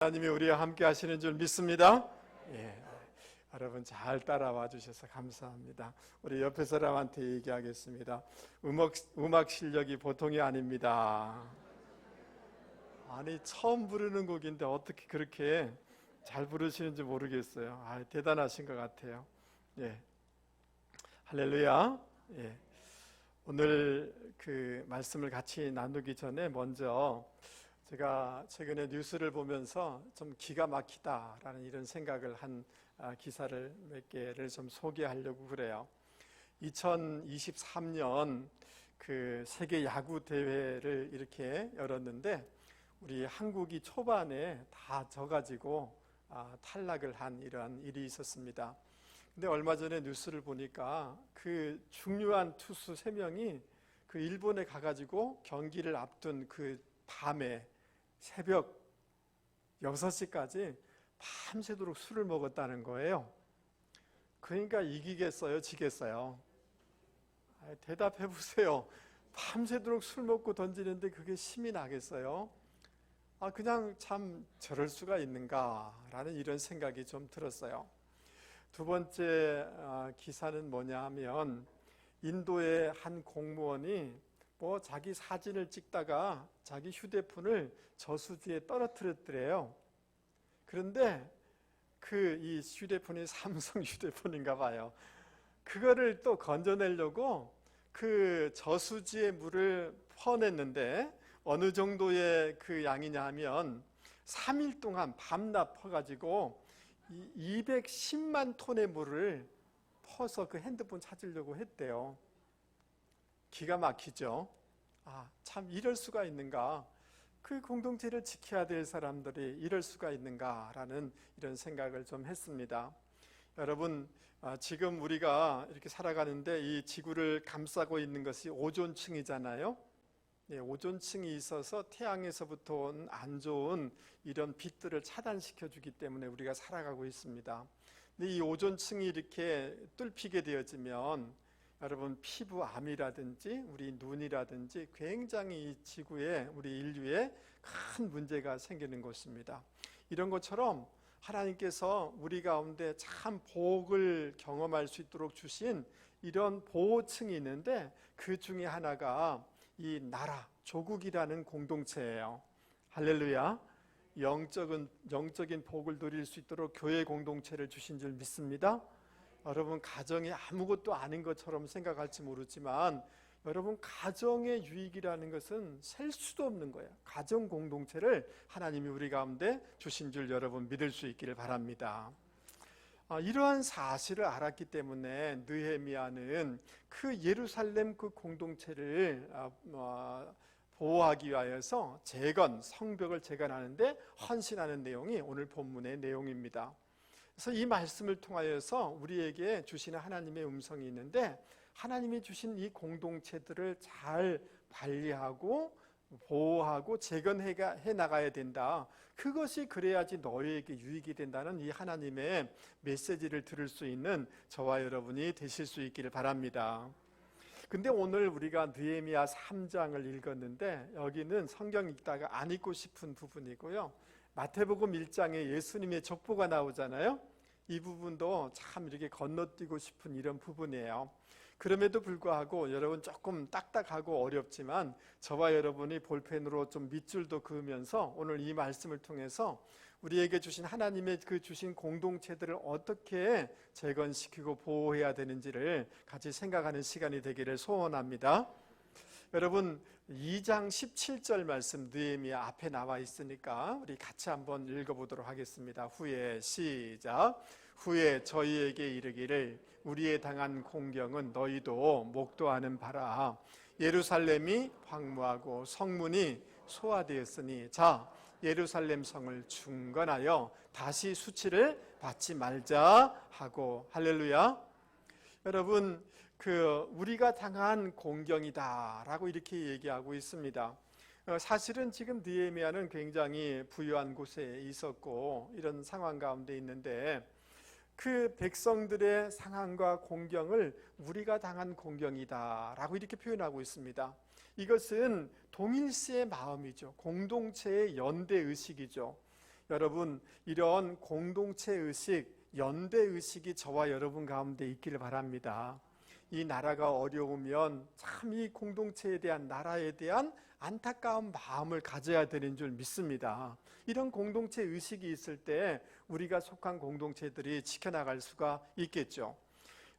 하나님이 우리와 함께 하시는 줄 믿습니다. 예, 여러분 잘 따라와 주셔서 감사합니다. 우리 옆에 사람한테 얘기하겠습니다. 음악 실력이 보통이 아닙니다. 아니, 처음 부르는 곡인데 어떻게 그렇게 잘 부르시는지 모르겠어요. 대단하신 것 같아요. 예, 할렐루야. 예, 오늘 그 말씀을 같이 나누기 전에 먼저 제가 최근에 뉴스를 보면서 좀 기가 막히다라는 이런 생각을 한 기사를 몇 개를 좀 소개하려고 그래요. 2023년 그 세계 야구 대회를 이렇게 열었는데 우리 한국이 초반에 다 져가지고 탈락을 한 이러한 일이 있었습니다. 근데 얼마 전에 뉴스를 보니까 그 중요한 투수 3명이 그 일본에 가가지고 경기를 앞둔 그 밤에 새벽 6시까지 밤새도록 술을 먹었다는 거예요. 그러니까 이기겠어요? 지겠어요? 대답해 보세요. 밤새도록 술 먹고 던지는데 그게 힘이 나겠어요? 그냥 참 저럴 수가 있는가라는 이런 생각이 좀 들었어요. 두 번째 기사는 뭐냐 하면 인도의 한 공무원이 자기 사진을 찍다가 자기 휴대폰을 저수지에 떨어뜨렸더래요. 그런데 이 휴대폰이 삼성 휴대폰인가 봐요. 그거를 또 건져내려고 그 저수지의 물을 퍼냈는데 어느 정도의 그 양이냐 하면 3일 동안 밤낮 퍼가지고 210만 톤의 물을 퍼서 그 핸드폰 찾으려고 했대요. 기가 막히죠. 참 이럴 수가 있는가. 그 공동체를 지켜야 될 사람들이 이럴 수가 있는가라는 이런 생각을 좀 했습니다. 여러분, 지금 우리가 이렇게 살아가는데 이 지구를 감싸고 있는 것이 오존층이잖아요. 오존층이 있어서 태양에서부터 온 안 좋은 이런 빛들을 차단시켜 주기 때문에 우리가 살아가고 있습니다. 근데 이 오존층이 이렇게 뚫히게 되어지면 여러분 피부암이라든지 우리 눈이라든지 굉장히 이 지구에 우리 인류에 큰 문제가 생기는 것입니다. 이런 것처럼 하나님께서 우리 가운데 참 복을 경험할 수 있도록 주신 이런 보호층이 있는데 그 중에 하나가 이 나라, 조국이라는 공동체예요. 할렐루야. 영적인 복을 누릴 수 있도록 교회 공동체를 주신 줄 믿습니다. 여러분 가정이 아무것도 아닌 것처럼 생각할지 모르지만 여러분 가정의 유익이라는 것은 셀 수도 없는 거예요. 가정 공동체를 하나님이 우리 가운데 주신 줄 여러분 믿을 수 있기를 바랍니다. 이러한 사실을 알았기 때문에 느헤미야는 그 예루살렘 그 공동체를 보호하기 위하여서 성벽을 재건하는데 헌신하는 내용이 오늘 본문의 내용입니다. 그래서 이 말씀을 통하여서 우리에게 주시는 하나님의 음성이 있는데 하나님이 주신 이 공동체들을 잘 관리하고 보호하고 재건해 나가야 된다. 그것이 그래야지 너희에게 유익이 된다는 이 하나님의 메시지를 들을 수 있는 저와 여러분이 되실 수 있기를 바랍니다. 근데 오늘 우리가 느헤미야 3장을 읽었는데 여기는 성경 읽다가 안 읽고 싶은 부분이고요. 마태복음 1장에 예수님의 족보가 나오잖아요. 이 부분도 참 이렇게 건너뛰고 싶은 이런 부분이에요. 그럼에도 불구하고 여러분 조금 딱딱하고 어렵지만 저와 여러분이 볼펜으로 좀 밑줄도 그으면서 오늘 이 말씀을 통해서 우리에게 주신 하나님의 그 주신 공동체들을 어떻게 재건시키고 보호해야 되는지를 같이 생각하는 시간이 되기를 소원합니다. 여러분 2장 17절 말씀 느헤미야 앞에 나와 있으니까 우리 같이 한번 읽어보도록 하겠습니다. 후에 시작. 후에 저희에게 이르기를 우리의 당한 공경은 너희도 목도하는 바라. 예루살렘이 황무하고 성문이 소화되었으니 자 예루살렘 성을 중건하여 다시 수치를 받지 말자 하고. 할렐루야. 여러분 우리가 당한 공경이다라고 이렇게 얘기하고 있습니다. 사실은 지금 느헤미야는 굉장히 부유한 곳에 있었고 이런 상황 가운데 있는데 그 백성들의 상황과 공경을 우리가 당한 공경이다라고 이렇게 표현하고 있습니다. 이것은 동일시의 마음이죠. 공동체의 연대 의식이죠. 여러분, 이런 공동체 의식, 연대 의식이 저와 여러분 가운데 있기를 바랍니다. 이 나라가 어려우면 참 이 공동체에 대한, 나라에 대한 안타까운 마음을 가져야 되는 줄 믿습니다. 이런 공동체 의식이 있을 때 우리가 속한 공동체들이 지켜나갈 수가 있겠죠.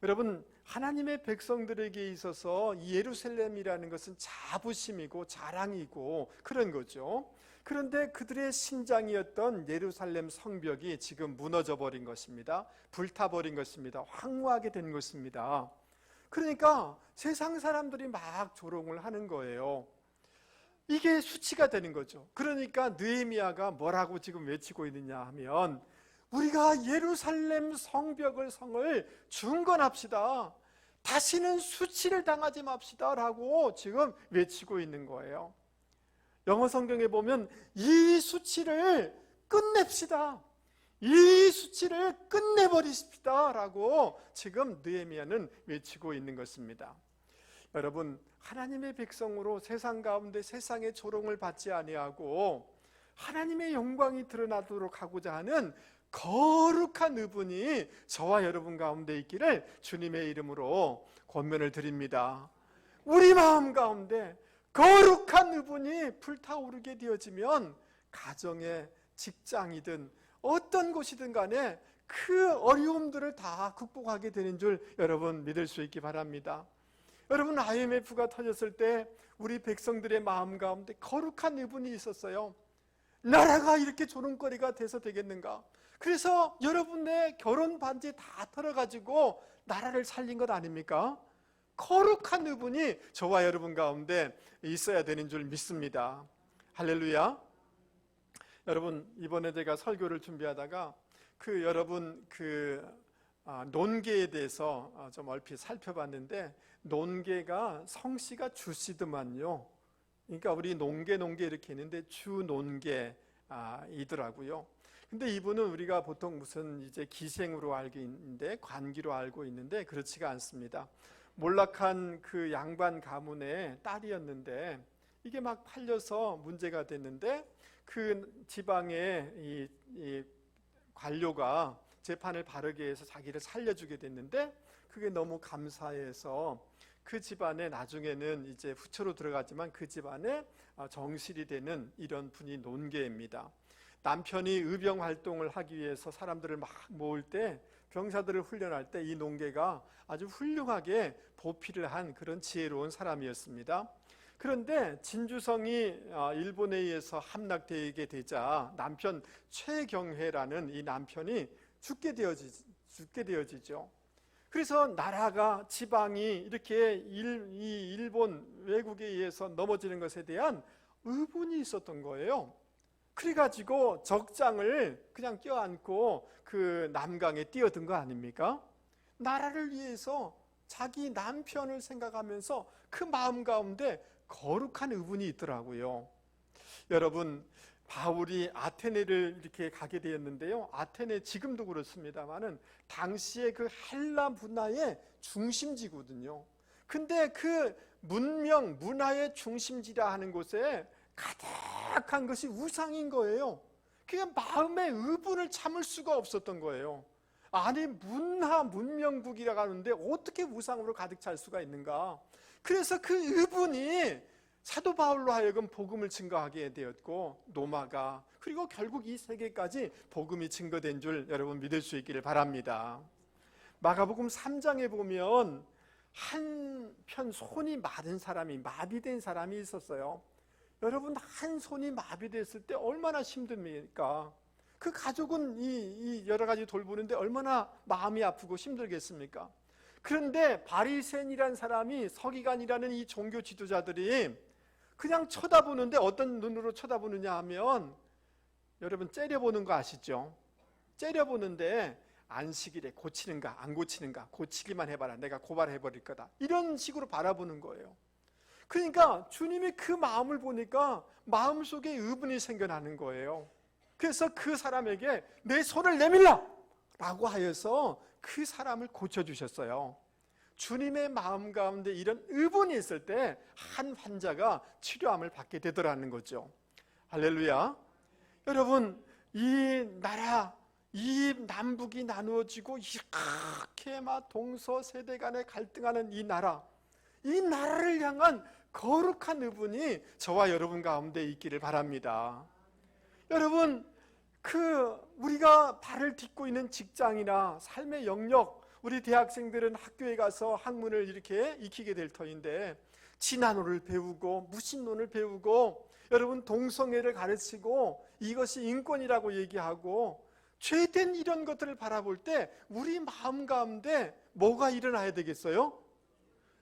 여러분, 하나님의 백성들에게 있어서 예루살렘이라는 것은 자부심이고 자랑이고 그런 거죠. 그런데 그들의 심장이었던 예루살렘 성벽이 지금 무너져 버린 것입니다. 불타버린 것입니다. 황무하게 된 것입니다. 그러니까 세상 사람들이 막 조롱을 하는 거예요. 이게 수치가 되는 거죠. 그러니까 느헤미야가 뭐라고 지금 외치고 있느냐 하면, 우리가 예루살렘 성벽을, 성을 중건합시다. 다시는 수치를 당하지 맙시다 라고 지금 외치고 있는 거예요. 영어 성경에 보면 이 수치를 끝냅시다, 이 수치를 끝내버리십시다 라고 지금 느헤미야는 외치고 있는 것입니다. 여러분, 하나님의 백성으로 세상 가운데 세상의 조롱을 받지 아니하고 하나님의 영광이 드러나도록 하고자 하는 거룩한 의분이 저와 여러분 가운데 있기를 주님의 이름으로 권면을 드립니다. 우리 마음 가운데 거룩한 의분이 불타오르게 되어지면 가정에, 직장이든 어떤 곳이든 간에 그 어려움들을 다 극복하게 되는 줄 여러분 믿을 수 있기 바랍니다. 여러분, IMF가 터졌을 때 우리 백성들의 마음 가운데 거룩한 의분이 있었어요. 나라가 이렇게 조롱거리가 돼서 되겠는가? 그래서 여러분의 결혼 반지 다 털어가지고 나라를 살린 것 아닙니까? 거룩한 의분이 저와 여러분 가운데 있어야 되는 줄 믿습니다. 할렐루야. 여러분, 이번에 제가 설교를 준비하다가 여러분 논개에 대해서 좀 얼핏 살펴봤는데, 논개가 성씨가 주씨더만요. 그러니까 우리 논개 이렇게 있는데 주논개 이더라고요. 근데 이분은 우리가 보통 무슨 이제 기생으로 알고 있는데, 관기로 알고 있는데 그렇지가 않습니다. 몰락한 그 양반 가문의 딸이었는데 이게 막 팔려서 문제가 됐는데, 그 지방의 이 관료가 재판을 바르게 해서 자기를 살려주게 됐는데, 그게 너무 감사해서 그 집안에 나중에는 이제 후처로 들어가지만 그 집안에 정실이 되는 이런 분이 논개입니다. 남편이 의병 활동을 하기 위해서 사람들을 막 모을 때, 병사들을 훈련할 때 이 논개가 아주 훌륭하게 보필을 한 그런 지혜로운 사람이었습니다. 그런데 진주성이 일본에 의해서 함락되게 되자 남편 최경회라는 이 남편이 죽게 되어지죠. 그래서 나라가, 지방이 이렇게 이 일본 왜국에 의해서 넘어지는 것에 대한 의분이 있었던 거예요. 그래가지고 적장을 그냥 껴안고 그 남강에 뛰어든 거 아닙니까? 나라를 위해서 자기 남편을 생각하면서 그 마음 가운데 거룩한 의분이 있더라고요. 여러분, 바울이 아테네를 이렇게 가게 되었는데요, 아테네 지금도 그렇습니다만은 당시에 그 헬라 문화의 중심지거든요. 근데 그 문명, 문화의 중심지라 하는 곳에 가득한 것이 우상인 거예요. 그게 마음의 의분을 참을 수가 없었던 거예요. 아니, 문명국이라고 하는데 어떻게 우상으로 가득 찰 수가 있는가? 그래서 그 의분이 사도 바울로 하여금 복음을 증거하게 되었고, 로마가, 그리고 결국 이 세계까지 복음이 증거된 줄 여러분 믿을 수 있기를 바랍니다. 마가복음 3장에 보면 한편 손이 마른 사람이, 마비된 사람이 있었어요. 여러분, 한 손이 마비됐을 때 얼마나 힘듭니까? 그 가족은 이 여러 가지 돌보는데 얼마나 마음이 아프고 힘들겠습니까? 그런데 바리새인이라는 사람이, 서기관이라는 이 종교 지도자들이 그냥 쳐다보는데 어떤 눈으로 쳐다보느냐 하면, 여러분 째려보는 거 아시죠? 째려보는데 안식일에 고치는가 안 고치는가, 고치기만 해봐라, 내가 고발해버릴 거다, 이런 식으로 바라보는 거예요. 그러니까 주님이 그 마음을 보니까 마음속에 의분이 생겨나는 거예요. 그래서 그 사람에게 내 손을 내밀라 라고 하여서 그 사람을 고쳐주셨어요. 주님의 마음 가운데 이런 의분이 있을 때 한 환자가 치료함을 받게 되더라는 거죠. 할렐루야. 여러분, 이 나라, 이 남북이 나누어지고 이렇게 막 동서세대 간에 갈등하는 이 나라를 향한 거룩한 의분이 저와 여러분 가운데 있기를 바랍니다. 여러분, 우리가 발을 딛고 있는 직장이나 삶의 영역, 우리 대학생들은 학교에 가서 학문을 이렇게 익히게 될 터인데, 진화론을 배우고 무신론을 배우고, 여러분 동성애를 가르치고 이것이 인권이라고 얘기하고, 죄된 이런 것들을 바라볼 때 우리 마음 가운데 뭐가 일어나야 되겠어요?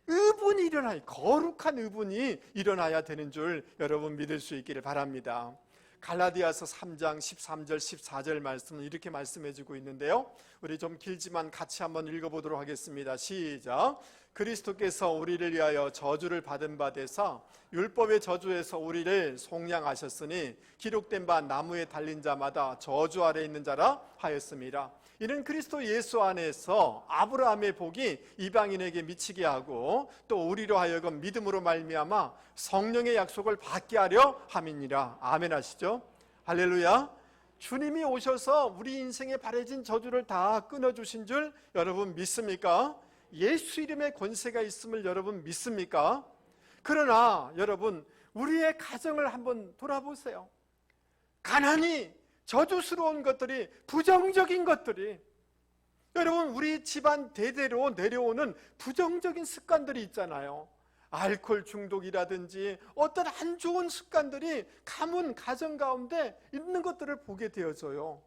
의분이 일어나야, 거룩한 의분이 일어나야 되는 줄 여러분 믿을 수 있기를 바랍니다. 갈라디아서 3장 13절 14절 말씀은 이렇게 말씀해주고 있는데요, 우리 좀 길지만 같이 한번 읽어보도록 하겠습니다. 시작. 그리스도께서 우리를 위하여 저주를 받은 바 되사 율법의 저주에서 우리를 속량하셨으니 기록된 바 나무에 달린 자마다 저주 아래 있는 자라 하였습니다. 이는 그리스도 예수 안에서 아브라함의 복이 이방인에게 미치게 하고 또 우리로 하여금 믿음으로 말미암아 성령의 약속을 받게 하려 함이니라. 아멘 하시죠? 할렐루야. 주님이 오셔서 우리 인생에 바래진 저주를 다 끊어주신 줄 여러분 믿습니까? 예수 이름의 권세가 있음을 여러분 믿습니까? 그러나 여러분, 우리의 가정을 한번 돌아보세요. 가난이, 저주스러운 것들이, 부정적인 것들이, 여러분 우리 집안 대대로 내려오는 부정적인 습관들이 있잖아요. 알코올 중독이라든지 어떤 안 좋은 습관들이 가문, 가정 가운데 있는 것들을 보게 되어져요.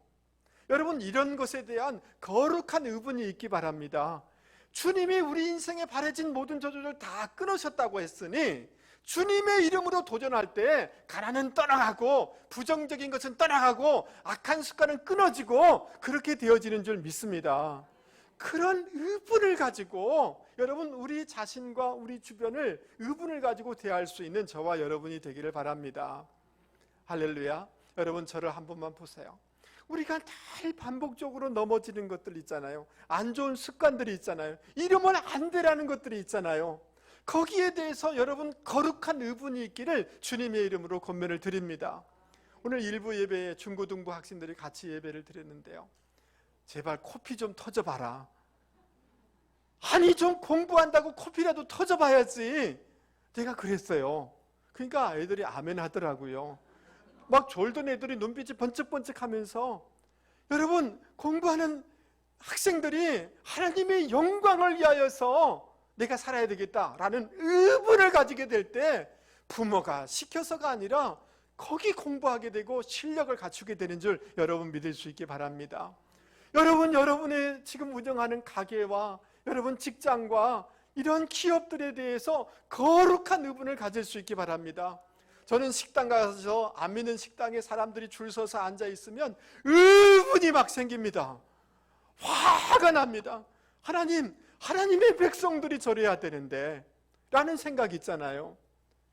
여러분, 이런 것에 대한 거룩한 의분이 있기 바랍니다. 주님이 우리 인생에 바래진 모든 저주를 다 끊으셨다고 했으니 주님의 이름으로 도전할 때 가난은 떠나가고 부정적인 것은 떠나가고 악한 습관은 끊어지고 그렇게 되어지는 줄 믿습니다. 그런 의분을 가지고 여러분 우리 자신과 우리 주변을 의분을 가지고 대할 수 있는 저와 여러분이 되기를 바랍니다. 할렐루야. 여러분, 저를 한 번만 보세요. 우리가 늘 반복적으로 넘어지는 것들 있잖아요. 안 좋은 습관들이 있잖아요. 이러면 안 되라는 것들이 있잖아요. 거기에 대해서 여러분 거룩한 의분이 있기를 주님의 이름으로 권면을 드립니다. 오늘 일부 예배에 중고등부 학생들이 같이 예배를 드렸는데요, 제발 코피 좀 터져봐라. 아니, 좀 공부한다고 코피라도 터져봐야지. 내가 그랬어요. 그러니까 애들이 아멘 하더라고요. 막 졸던 애들이 눈빛이 번쩍번쩍 하면서, 여러분, 공부하는 학생들이 하나님의 영광을 위하여서 내가 살아야 되겠다라는 의분을 가지게 될 때 부모가 시켜서가 아니라 거기 공부하게 되고 실력을 갖추게 되는 줄 여러분 믿을 수 있기 바랍니다. 여러분, 여러분의 지금 운영하는 가게와 여러분 직장과 이런 기업들에 대해서 거룩한 의분을 가질 수 있기 바랍니다. 저는 식당 가서 안 믿는 식당에 사람들이 줄 서서 앉아 있으면 의분이 막 생깁니다. 화가 납니다. 하나님의 백성들이 저래야 되는데 라는 생각이 있잖아요.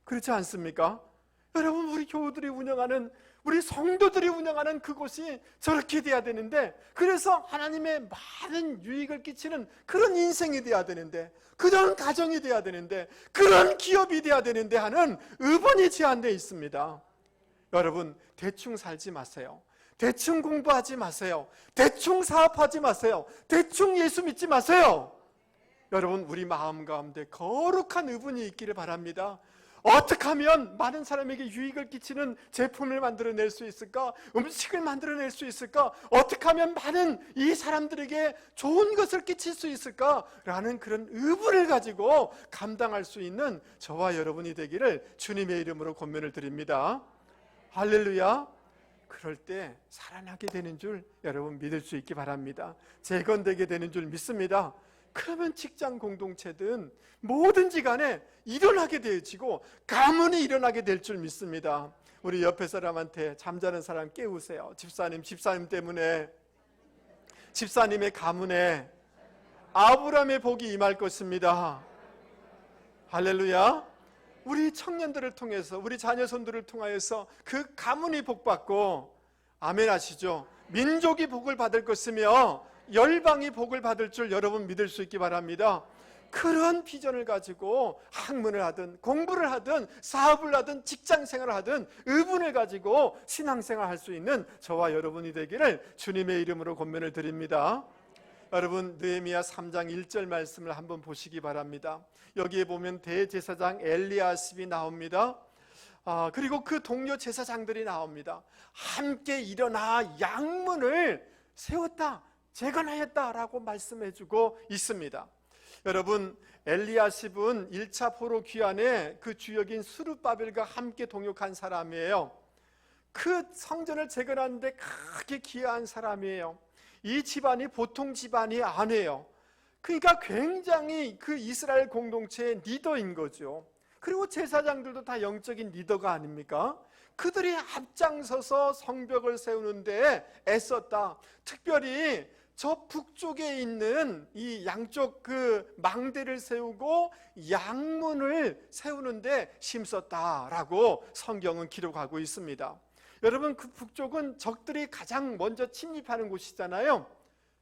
그렇지 않습니까? 여러분, 우리 교우들이 운영하는, 우리 성도들이 운영하는 그곳이 저렇게 돼야 되는데, 그래서 하나님의 많은 유익을 끼치는 그런 인생이 돼야 되는데, 그런 가정이 돼야 되는데, 그런 기업이 돼야 되는데 하는 의분이 제한되어 있습니다. 여러분, 대충 살지 마세요. 대충 공부하지 마세요. 대충 사업하지 마세요. 대충 예수 믿지 마세요. 여러분, 우리 마음 가운데 거룩한 의분이 있기를 바랍니다. 어떻게 하면 많은 사람에게 유익을 끼치는 제품을 만들어낼 수 있을까? 음식을 만들어낼 수 있을까? 어떻게 하면 많은 이 사람들에게 좋은 것을 끼칠 수 있을까? 라는 그런 의분을 가지고 감당할 수 있는 저와 여러분이 되기를 주님의 이름으로 권면을 드립니다. 할렐루야. 그럴 때 살아나게 되는 줄 여러분 믿을 수 있기 바랍니다. 재건되게 되는 줄 믿습니다. 그러면 직장 공동체든 뭐든지 간에 일어나게 되어지고 가문이 일어나게 될 줄 믿습니다. 우리 옆에 사람한테, 잠자는 사람 깨우세요. 집사님 때문에, 집사님의 가문에 아브라함의 복이 임할 것입니다. 할렐루야. 우리 청년들을 통해서, 우리 자녀손들을 통하여서 그 가문이 복받고, 아멘 하시죠? 민족이 복을 받을 것이며 열방이 복을 받을 줄 여러분 믿을 수 있기 바랍니다. 그런 비전을 가지고 학문을 하든 공부를 하든 사업을 하든 직장생활을 하든 의분을 가지고 신앙생활을 할 수 있는 저와 여러분이 되기를 주님의 이름으로 권면을 드립니다. 여러분, 느헤미야 3장 1절 말씀을 한번 보시기 바랍니다. 여기에 보면 대제사장 엘리야십이 나옵니다. 그리고 그 동료 제사장들이 나옵니다. 함께 일어나 양문을 세웠다, 재건하였다라고 말씀해주고 있습니다. 여러분, 엘리야십은 1차 포로 귀환에 그 주역인 스룹바벨과 함께 동역한 사람이에요. 그 성전을 재건하는데 크게 기여한 사람이에요. 이 집안이 보통 집안이 아니에요. 그러니까 굉장히 그 이스라엘 공동체의 리더인 거죠. 그리고 제사장들도 다 영적인 리더가 아닙니까? 그들이 앞장서서 성벽을 세우는데 애썼다. 특별히 저 북쪽에 있는 이 양쪽 그 망대를 세우고 양문을 세우는데 힘썼다라고 성경은 기록하고 있습니다. 여러분, 그 북쪽은 적들이 가장 먼저 침입하는 곳이잖아요.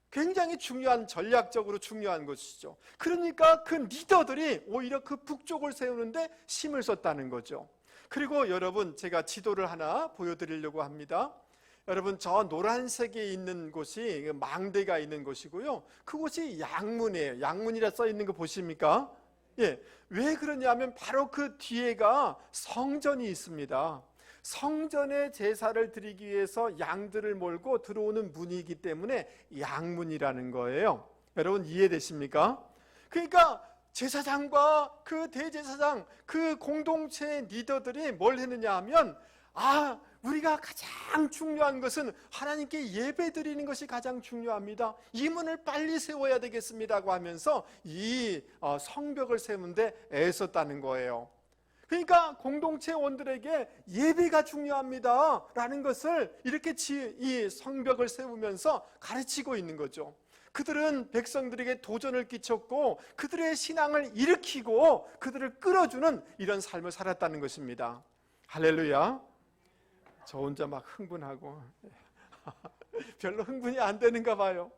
굉장히 중요한, 전략적으로 중요한 곳이죠. 그러니까 그 리더들이 오히려 그 북쪽을 세우는데 힘을 썼다는 거죠. 그리고 여러분, 제가 지도를 하나 보여드리려고 합니다. 여러분, 저 노란색에 있는 곳이 망대가 있는 곳이고요, 그곳이 양문이에요. 양문이라 써 있는 거 보십니까? 예, 왜 그러냐면 바로 그 뒤에가 성전이 있습니다. 성전에 제사를 드리기 위해서 양들을 몰고 들어오는 문이기 때문에 양문이라는 거예요. 여러분, 이해되십니까? 그러니까 제사장과 그 대제사장, 그 공동체의 리더들이 뭘 했느냐 하면, 우리가 가장 중요한 것은 하나님께 예배 드리는 것이 가장 중요합니다. 이 문을 빨리 세워야 되겠습니다고 하면서 이 성벽을 세우는데 애썼다는 거예요. 그러니까 공동체원들에게 예배가 중요합니다 라는 것을 이렇게 이 성벽을 세우면서 가르치고 있는 거죠. 그들은 백성들에게 도전을 끼쳤고 그들의 신앙을 일으키고 그들을 끌어주는 이런 삶을 살았다는 것입니다. 할렐루야. 저 혼자 막 흥분하고 별로 흥분이 안 되는가 봐요.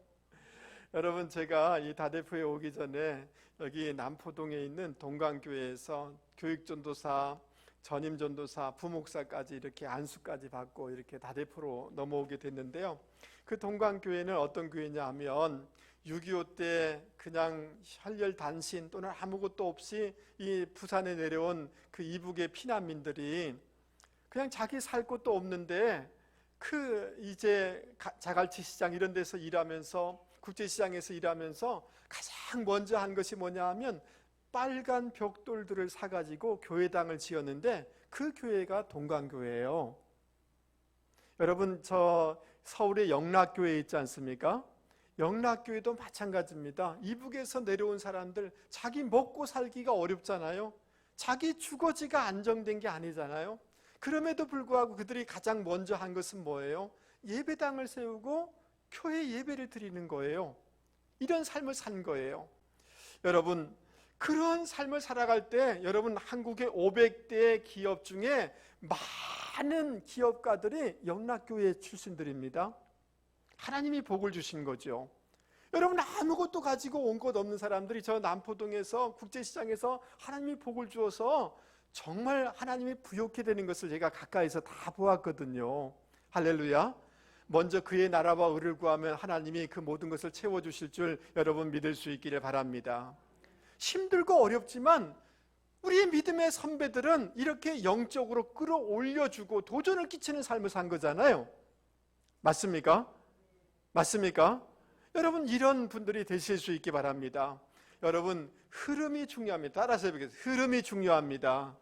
여러분, 제가 이 다대포에 오기 전에 여기 남포동에 있는 동강교회에서 교육전도사, 전임전도사, 부목사까지 이렇게 안수까지 받고 이렇게 다대포로 넘어오게 됐는데요. 그 동강교회는 어떤 교회냐 하면 6.25 때 그냥 혈혈단신 또는 아무것도 없이 이 부산에 내려온 그 이북의 피난민들이 그냥 자기 살 곳도 없는데 그 이제 자갈치 시장 이런 데서 일하면서, 국제시장에서 일하면서 가장 먼저 한 것이 뭐냐 하면 빨간 벽돌들을 사가지고 교회당을 지었는데 그 교회가 동강교회예요. 여러분, 저 서울의 영락교회 있지 않습니까? 영락교회도 마찬가지입니다. 이북에서 내려온 사람들 자기 먹고 살기가 어렵잖아요. 자기 주거지가 안정된 게 아니잖아요. 그럼에도 불구하고 그들이 가장 먼저 한 것은 뭐예요? 예배당을 세우고 교회 예배를 드리는 거예요. 이런 삶을 산 거예요. 여러분, 그런 삶을 살아갈 때 여러분, 한국의 500대 기업 중에 많은 기업가들이 영락교회 출신들입니다. 하나님이 복을 주신 거죠. 여러분, 아무것도 가지고 온 것 없는 사람들이 저 남포동에서 국제시장에서 하나님이 복을 주어서 정말 하나님이 부욕해 되는 것을 제가 가까이서 다 보았거든요. 할렐루야. 먼저 그의 나라와 의를 구하면 하나님이 그 모든 것을 채워주실 줄 여러분 믿을 수 있기를 바랍니다. 힘들고 어렵지만 우리의 믿음의 선배들은 이렇게 영적으로 끌어올려주고 도전을 끼치는 삶을 산 거잖아요. 맞습니까? 맞습니까? 여러분, 이런 분들이 되실 수 있기 바랍니다. 여러분, 흐름이 중요합니다. 따라서 해보겠습니다. 흐름이 중요합니다.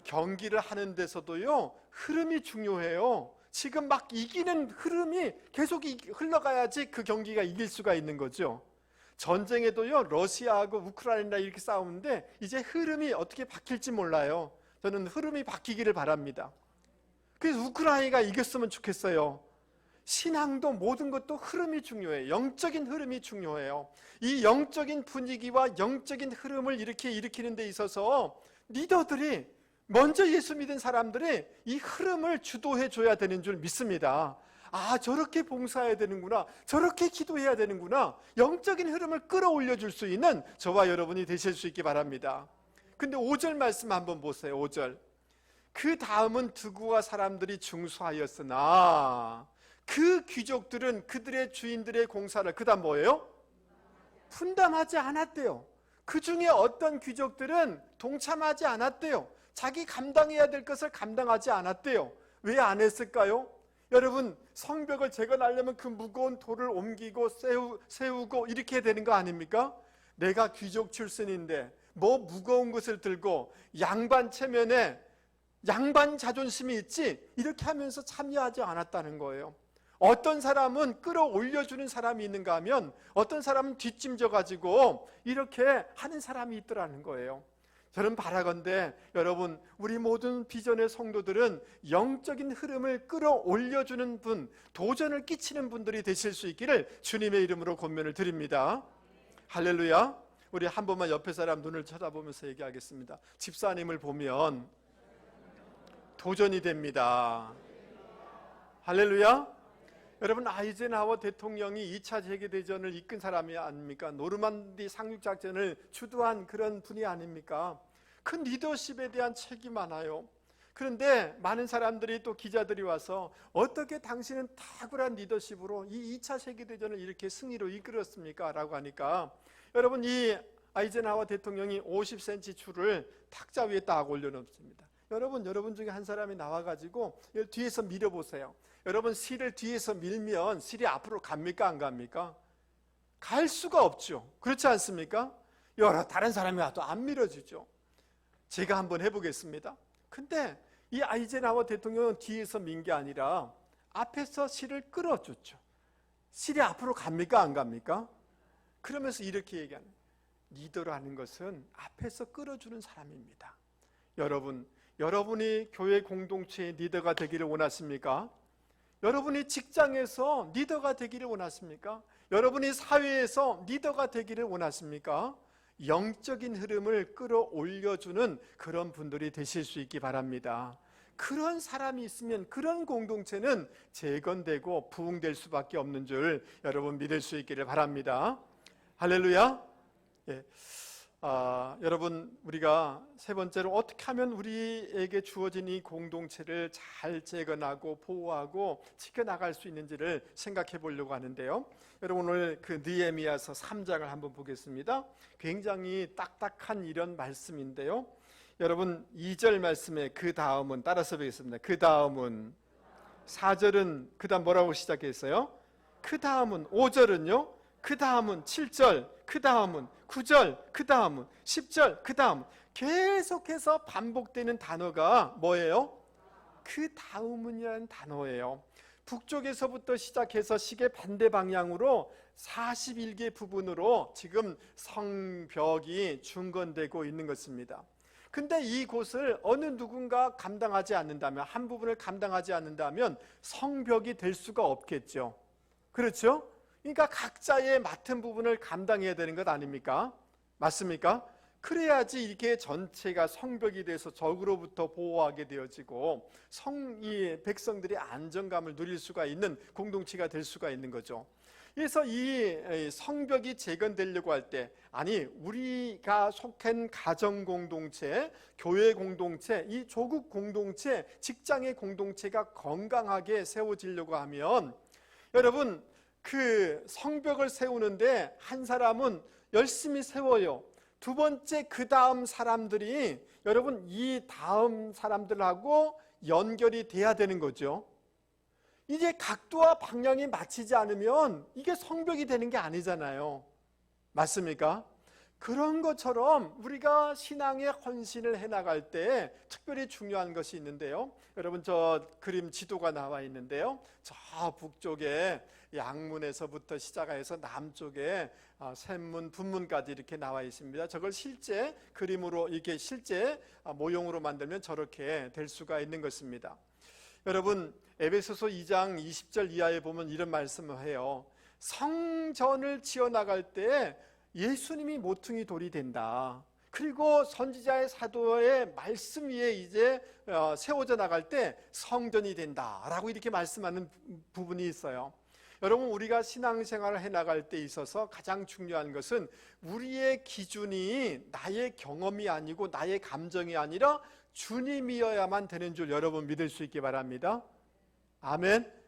경기를 하는 데서도요, 흐름이 중요해요. 지금 막 이기는 흐름이 계속 흘러가야지 그 경기가 이길 수가 있는 거죠. 전쟁에도요, 러시아하고 우크라이나 이렇게 싸우는데 이제 흐름이 어떻게 바뀔지 몰라요. 저는 흐름이 바뀌기를 바랍니다. 그래서 우크라이나가 이겼으면 좋겠어요. 신앙도 모든 것도 흐름이 중요해요. 영적인 흐름이 중요해요. 이 영적인 분위기와 영적인 흐름을 이렇게 일으키는 데 있어서 리더들이, 먼저 예수 믿은 사람들이 이 흐름을 주도해 줘야 되는 줄 믿습니다. 아, 저렇게 봉사해야 되는구나, 저렇게 기도해야 되는구나, 영적인 흐름을 끌어올려 줄 수 있는 저와 여러분이 되실 수 있기 바랍니다. 근데 5절 말씀 한번 보세요. 5절. 그 다음은 두구와 사람들이 중수하였으나 그 귀족들은 그들의 주인들의 공사를, 그 다음 뭐예요? 분담하지 않았대요. 그 중에 어떤 귀족들은 동참하지 않았대요. 자기 감당해야 될 것을 감당하지 않았대요. 왜 안 했을까요? 여러분, 성벽을 재건하려면 그 무거운 돌을 옮기고 세우고 이렇게 되는 거 아닙니까? 내가 귀족 출신인데 뭐 무거운 것을 들고 양반 체면에 양반 자존심이 있지, 이렇게 하면서 참여하지 않았다는 거예요. 어떤 사람은 끌어올려주는 사람이 있는가 하면 어떤 사람은 뒷짐져가지고 이렇게 하는 사람이 있더라는 거예요. 저는 바라건대 여러분, 우리 모든 비전의 성도들은 영적인 흐름을 끌어올려주는 분, 도전을 끼치는 분들이 되실 수 있기를 주님의 이름으로 권면을 드립니다. 할렐루야. 우리 한 번만 옆에 사람 눈을 쳐다보면서 얘기하겠습니다. 집사님을 보면 도전이 됩니다. 할렐루야. 여러분, 아이젠하워 대통령이 2차 세계대전을 이끈 사람이 아닙니까? 노르만디 상륙작전을 주도한 그런 분이 아닙니까? 그 리더십에 대한 책이 많아요. 그런데 많은 사람들이, 또 기자들이 와서 어떻게 당신은 탁월한 리더십으로 이 2차 세계대전을 이렇게 승리로 이끌었습니까? 라고 하니까, 여러분, 이 아이젠하워 대통령이 50cm 줄을 탁자 위에 딱 올려놓습니다. 여러분 중에 한 사람이 나와가지고 뒤에서 밀어보세요. 여러분, 실을 뒤에서 밀면 실이 앞으로 갑니까? 안 갑니까? 갈 수가 없죠. 그렇지 않습니까? 여러 다른 사람이 와도 안 밀어주죠. 제가 한번 해보겠습니다. 근데 이 아이젠하워 대통령은 뒤에서 민 게 아니라 앞에서 실을 끌어줬죠. 실이 앞으로 갑니까? 안 갑니까? 그러면서 이렇게 얘기하는, 리더라는 것은 앞에서 끌어주는 사람입니다. 여러분이 교회 공동체의 리더가 되기를 원하십니까? 여러분이 직장에서 리더가 되기를 원하십니까? 여러분이 사회에서 리더가 되기를 원하십니까? 영적인 흐름을 끌어올려주는 그런 분들이 되실 수 있기 바랍니다. 그런 사람이 있으면 그런 공동체는 재건되고 부흥될 수밖에 없는 줄 여러분 믿을 수 있기를 바랍니다. 할렐루야. 예. 여러분, 우리가 세 번째로 어떻게 하면 우리에게 주어진 이 공동체를 잘 재건하고 보호하고 지켜나갈 수 있는지를 생각해 보려고 하는데요. 여러분, 오늘 그 느헤미야서 3장을 한번 보겠습니다. 굉장히 딱딱한 이런 말씀인데요. 여러분, 2절 말씀에 그 다음은, 따라서 보겠습니다. 그 다음은, 4절은 그 다음 뭐라고 시작했어요? 그 다음은, 5절은요? 그 다음은 7절, 그 다음은 9절, 그 다음은 10절, 그 다음, 계속해서 반복되는 단어가 뭐예요? 그 다음은이라는 단어예요. 북쪽에서부터 시작해서 시계 반대 방향으로 41개 부분으로 지금 성벽이 중건되고 있는 것입니다. 근데 이곳을 어느 누군가 감당하지 않는다면, 한 부분을 감당하지 않는다면 성벽이 될 수가 없겠죠. 그렇죠? 그러니까 각자의 맡은 부분을 감당해야 되는 것 아닙니까? 맞습니까? 그래야지 이게 전체가 성벽이 돼서 적으로부터 보호하게 되어지고 이 백성들이 안정감을 누릴 수가 있는 공동체가 될 수가 있는 거죠. 그래서 이 성벽이 재건되려고 할 때, 아니, 우리가 속한 가정 공동체, 교회 공동체, 이 조국 공동체, 직장의 공동체가 건강하게 세워지려고 하면, 여러분, 그 성벽을 세우는데 한 사람은 열심히 세워요. 두 번째, 그 다음 사람들이, 여러분, 이 다음 사람들하고 연결이 돼야 되는 거죠. 이게 각도와 방향이 맞추지 않으면 이게 성벽이 되는 게 아니잖아요. 맞습니까? 그런 것처럼 우리가 신앙의 헌신을 해나갈 때 특별히 중요한 것이 있는데요. 여러분, 저 그림 지도가 나와 있는데요. 저 북쪽에 양문에서부터 시작해서 남쪽에 샘문, 분문까지 이렇게 나와 있습니다. 저걸 실제 그림으로, 이렇게 실제 모형으로 만들면 저렇게 될 수가 있는 것입니다. 여러분, 에베소서 2장 20절 이하에 보면 이런 말씀을 해요. 성전을 지어나갈 때 예수님이 모퉁이 돌이 된다. 그리고 선지자의 사도의 말씀 위에 이제 세워져 나갈 때 성전이 된다라고 이렇게 말씀하는 부분이 있어요. 여러분, 우리가 신앙생활을 해나갈 때 있어서 가장 중요한 것은 우리의 기준이 나의 경험이 아니고 나의 감정이 아니라 주님이어야만 되는 줄 여러분 믿을 수 있기 바랍니다. 아멘.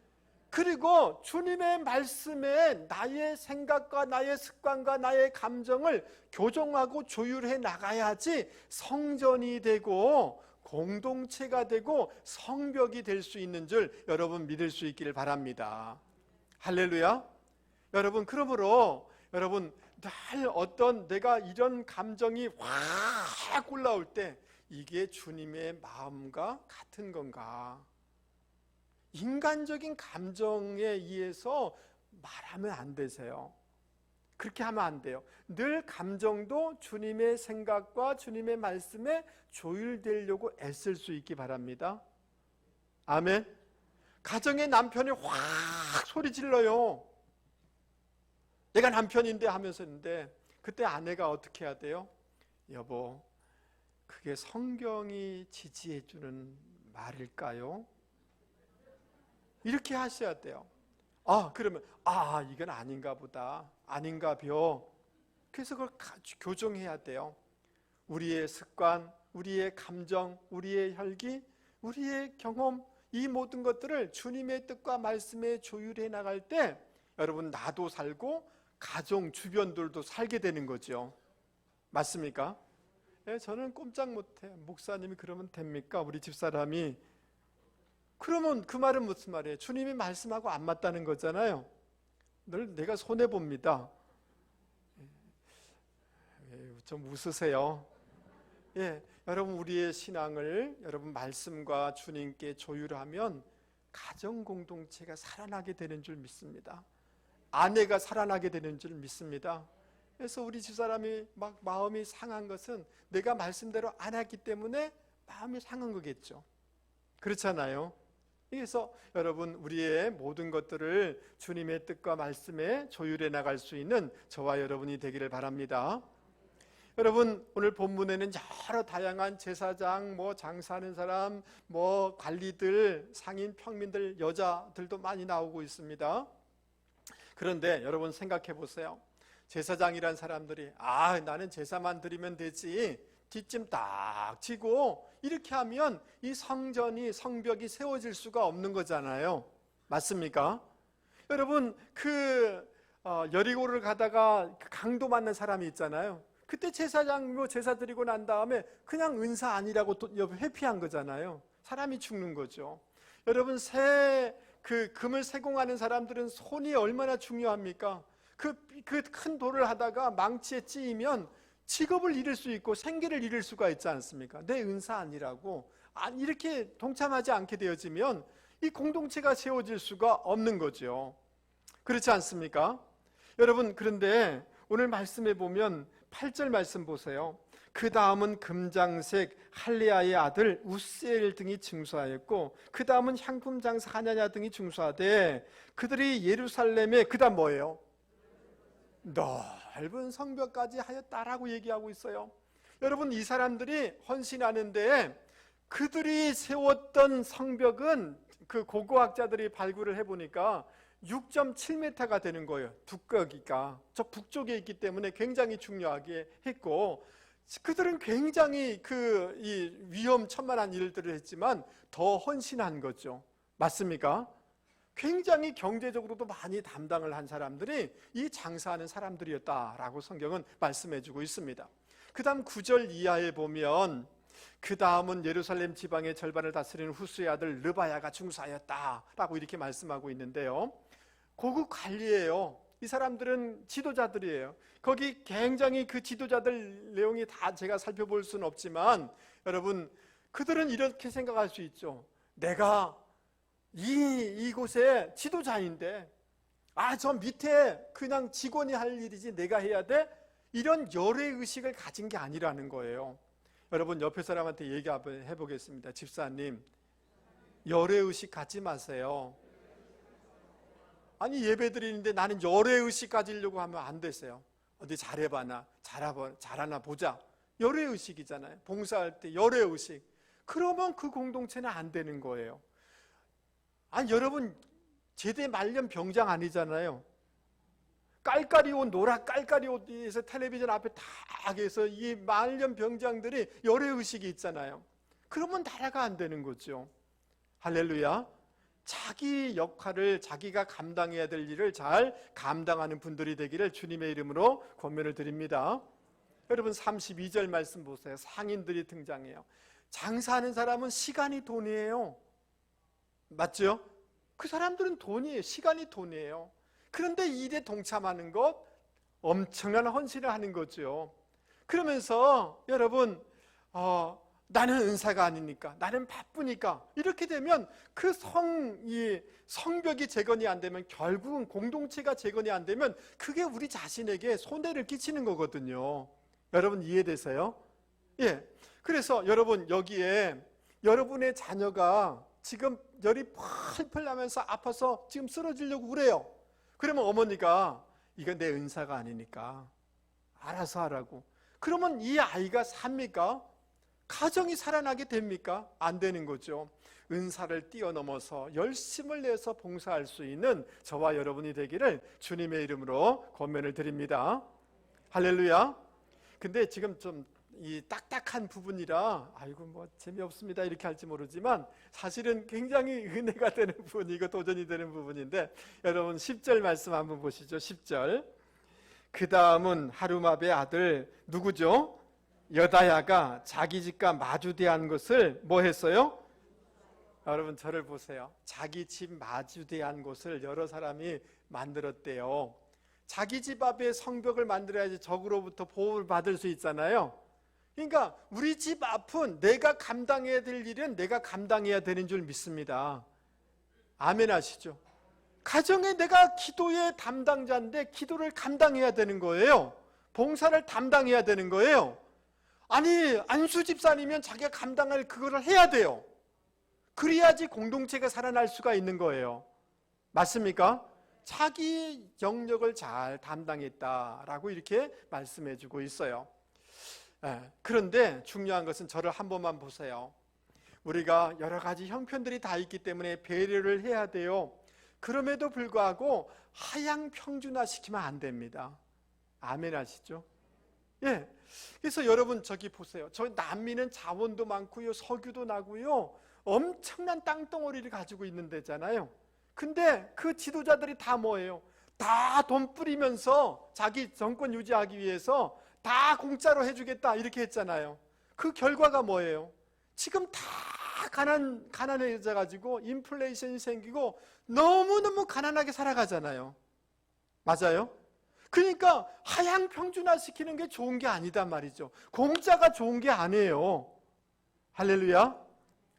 그리고 주님의 말씀에 나의 생각과 나의 습관과 나의 감정을 교정하고 조율해 나가야지 성전이 되고 공동체가 되고 성벽이 될 수 있는 줄 여러분 믿을 수 있기를 바랍니다. 할렐루야. 여러분, 그러므로 여러분 늘 어떤 내가 이런 감정이 확 올라올 때 이게 주님의 마음과 같은 건가? 인간적인 감정에 의해서 말하면 안 되세요. 그렇게 하면 안 돼요. 늘 감정도 주님의 생각과 주님의 말씀에 조율되려고 애쓸 수 있기 바랍니다. 아멘. 가정의 남편이 확 소리 질러요. 내가 남편인데 하면서인데 그때 아내가 어떻게 해야 돼요? 여보, 그게 성경이 지지해 주는 말일까요? 이렇게 하셔야 돼요. 그러면 이건 아닌가 보다, 아닌가 벼. 그래서 그걸 교정해야 돼요. 우리의 습관, 우리의 감정, 우리의 혈기, 우리의 경험, 이 모든 것들을 주님의 뜻과 말씀에 조율해 나갈 때 여러분 나도 살고 가정 주변들도 살게 되는 거죠. 맞습니까? 저는 꼼짝 못해. 목사님이 그러면 됩니까? 우리 집사람이. 그러면 그 말은 무슨 말이에요? 주님이 말씀하고 안 맞다는 거잖아요. 늘 내가 손해봅니다. 좀 웃으세요. 여러분, 우리의 신앙을 여러분 말씀과 주님께 조율하면 가정 공동체가 살아나게 되는 줄 믿습니다. 아내가 살아나게 되는 줄 믿습니다. 그래서 우리 집사람이 막 마음이 상한 것은 내가 말씀대로 안 했기 때문에 마음이 상한 거겠죠. 그렇잖아요. 그래서 여러분, 우리의 모든 것들을 주님의 뜻과 말씀에 조율해 나갈 수 있는 저와 여러분이 되기를 바랍니다. 여러분, 오늘 본문에는 여러 다양한 제사장, 장사하는 사람, 관리들, 상인, 평민들, 여자들도 많이 나오고 있습니다. 그런데 여러분 생각해 보세요. 제사장이란 사람들이 나는 제사만 드리면 되지, 뒷짐 딱 지고 이렇게 하면 이 성전이, 성벽이 세워질 수가 없는 거잖아요. 맞습니까? 여러분, 여리고를 가다가 강도 맞는 사람이 있잖아요. 그때 제사장 제사 드리고 난 다음에 그냥 은사 아니라고 또 회피한 거잖아요. 사람이 죽는 거죠. 여러분, 금을 세공하는 사람들은 손이 얼마나 중요합니까? 그 큰 돌을 하다가 망치에 찌이면 직업을 잃을 수 있고 생계를 잃을 수가 있지 않습니까? 내 은사 아니라고 이렇게 동참하지 않게 되어지면 이 공동체가 세워질 수가 없는 거죠. 그렇지 않습니까? 여러분, 그런데 오늘 말씀에 보면 8절 말씀 보세요. 그 다음은 금장색 할레아의 아들 우스엘 등이 증수하였고, 그 다음은 향품 장사 하냐냐 등이 증수하되, 그들이 예루살렘에, 그 다음 뭐예요? 넓은 성벽까지 하였다라고 얘기하고 있어요. 여러분, 이 사람들이 헌신하는데 그들이 세웠던 성벽은 그 고고학자들이 발굴을 해보니까 6.7m가 되는 거예요. 두꺼기가 저 북쪽에 있기 때문에 굉장히 중요하게 했고, 그들은 굉장히 이 위험천만한 일들을 했지만 더 헌신한 거죠. 맞습니까? 굉장히 경제적으로도 많이 담당을 한 사람들이 이 장사하는 사람들이었다라고 성경은 말씀해주고 있습니다. 그 다음 9절 이하에 보면, 그 다음은 예루살렘 지방의 절반을 다스리는 후스의 아들 르바야가 중사하였다라고 이렇게 말씀하고 있는데요. 고급 관리예요. 이 사람들은 지도자들이에요. 거기 굉장히 그 지도자들 내용이 다 제가 살펴볼 수는 없지만, 여러분, 그들은 이렇게 생각할 수 있죠. 내가 이곳의 지도자인데 저 밑에 그냥 직원이 할 일이지 내가 해야 돼? 이런 열애의식을 가진 게 아니라는 거예요. 여러분, 옆에 사람한테 얘기 한번 해보겠습니다. 집사님, 열애의식 갖지 마세요. 아니, 예배 드리는데 나는 열애의식 가지려고 하면 안 되세요. 어디 잘해봐나, 잘하나 보자. 열애의식이잖아요. 봉사할 때 열애의식. 그러면 그 공동체는 안 되는 거예요. 아니 여러분 제대 말년 병장 아니잖아요. 깔깔이 옷, 노라 깔깔이 옷에서 텔레비전 앞에 딱 해서 이 말년 병장들이 열애의식이 있잖아요. 그러면 나라가 안 되는 거죠. 할렐루야. 자기 역할을 자기가 감당해야 될 일을 잘 감당하는 분들이 되기를 주님의 이름으로 권면을 드립니다. 여러분 32절 말씀 보세요. 상인들이 등장해요. 장사하는 사람은 시간이 돈이에요. 맞죠? 그 사람들은 돈이에요. 시간이 돈이에요. 그런데 일에 동참하는 것 엄청난 헌신을 하는 거죠. 그러면서 여러분 나는 은사가 아니니까, 나는 바쁘니까 이렇게 되면 그 성벽이 재건이 안 되면, 결국은 공동체가 재건이 안 되면 그게 우리 자신에게 손해를 끼치는 거거든요. 여러분 이해되세요? 예. 그래서 여러분 여기에 여러분의 자녀가 지금 열이 펄펄 나면서 아파서 지금 쓰러지려고 그래요. 그러면 어머니가 이건 내 은사가 아니니까 알아서 하라고. 그러면 이 아이가 삽니까? 가정이 살아나게 됩니까? 안 되는 거죠. 은사를 뛰어넘어서 열심을 내서 봉사할 수 있는 저와 여러분이 되기를 주님의 이름으로 권면을 드립니다. 할렐루야. 근데 지금 좀 이 딱딱한 부분이라 아이고 뭐 재미없습니다 이렇게 할지 모르지만 사실은 굉장히 은혜가 되는 부분이고 도전이 되는 부분인데, 여러분 10절 말씀 한번 보시죠. 10절. 그 다음은 하루마베의 아들 누구죠? 여다야가 자기 집과 마주대한 것을 뭐 했어요? 여러분 저를 보세요. 자기 집 마주대한 곳을 여러 사람이 만들었대요. 자기 집 앞에 성벽을 만들어야지 적으로부터 보호를 받을 수 있잖아요. 그러니까 우리 집 앞은 내가 감당해야 될 일은 내가 감당해야 되는 줄 믿습니다. 아멘 하시죠? 가정에 내가 기도의 담당자인데 기도를 감당해야 되는 거예요. 봉사를 담당해야 되는 거예요. 아니 안수 집사님이면 자기가 감당할 그거를 해야 돼요. 그래야지 공동체가 살아날 수가 있는 거예요. 맞습니까? 자기 영역을 잘 담당했다라고 이렇게 말씀해 주고 있어요. 그런데 중요한 것은 저를 한 번만 보세요. 우리가 여러 가지 형편들이 다 있기 때문에 배려를 해야 돼요. 그럼에도 불구하고 하향 평준화시키면 안 됩니다. 아멘 하시죠? 예. 그래서 여러분 저기 보세요. 저 남미는 자원도 많고요, 석유도 나고요, 엄청난 땅덩어리를 가지고 있는 데잖아요. 근데 그 지도자들이 다 뭐예요? 다 돈 뿌리면서 자기 정권 유지하기 위해서 다 공짜로 해주겠다 이렇게 했잖아요. 그 결과가 뭐예요? 지금 다 가난해져 가지고 인플레이션이 생기고 너무너무 가난하게 살아가잖아요. 맞아요? 그러니까 하향 평준화시키는 게 좋은 게 아니단 말이죠. 공짜가 좋은 게 아니에요. 할렐루야.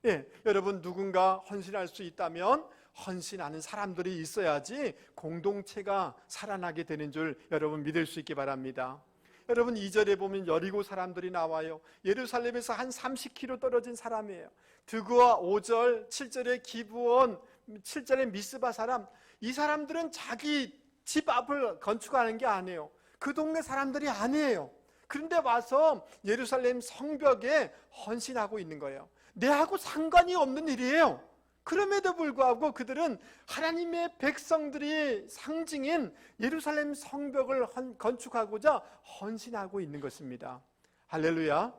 예, 여러분 누군가 헌신할 수 있다면 헌신하는 사람들이 있어야지 공동체가 살아나게 되는 줄 여러분 믿을 수 있기 바랍니다. 여러분 2절에 보면 여리고 사람들이 나와요. 예루살렘에서 한 30km 떨어진 사람이에요. 드그와 5절, 7절에 기브온, 7절에 미스바 사람, 이 사람들은 자기 집 앞을 건축하는 게 아니에요. 그 동네 사람들이 아니에요. 그런데 와서 예루살렘 성벽에 헌신하고 있는 거예요. 내하고 상관이 없는 일이에요. 그럼에도 불구하고 그들은 하나님의 백성들이 상징인 예루살렘 성벽을 건축하고자 헌신하고 있는 것입니다. 할렐루야.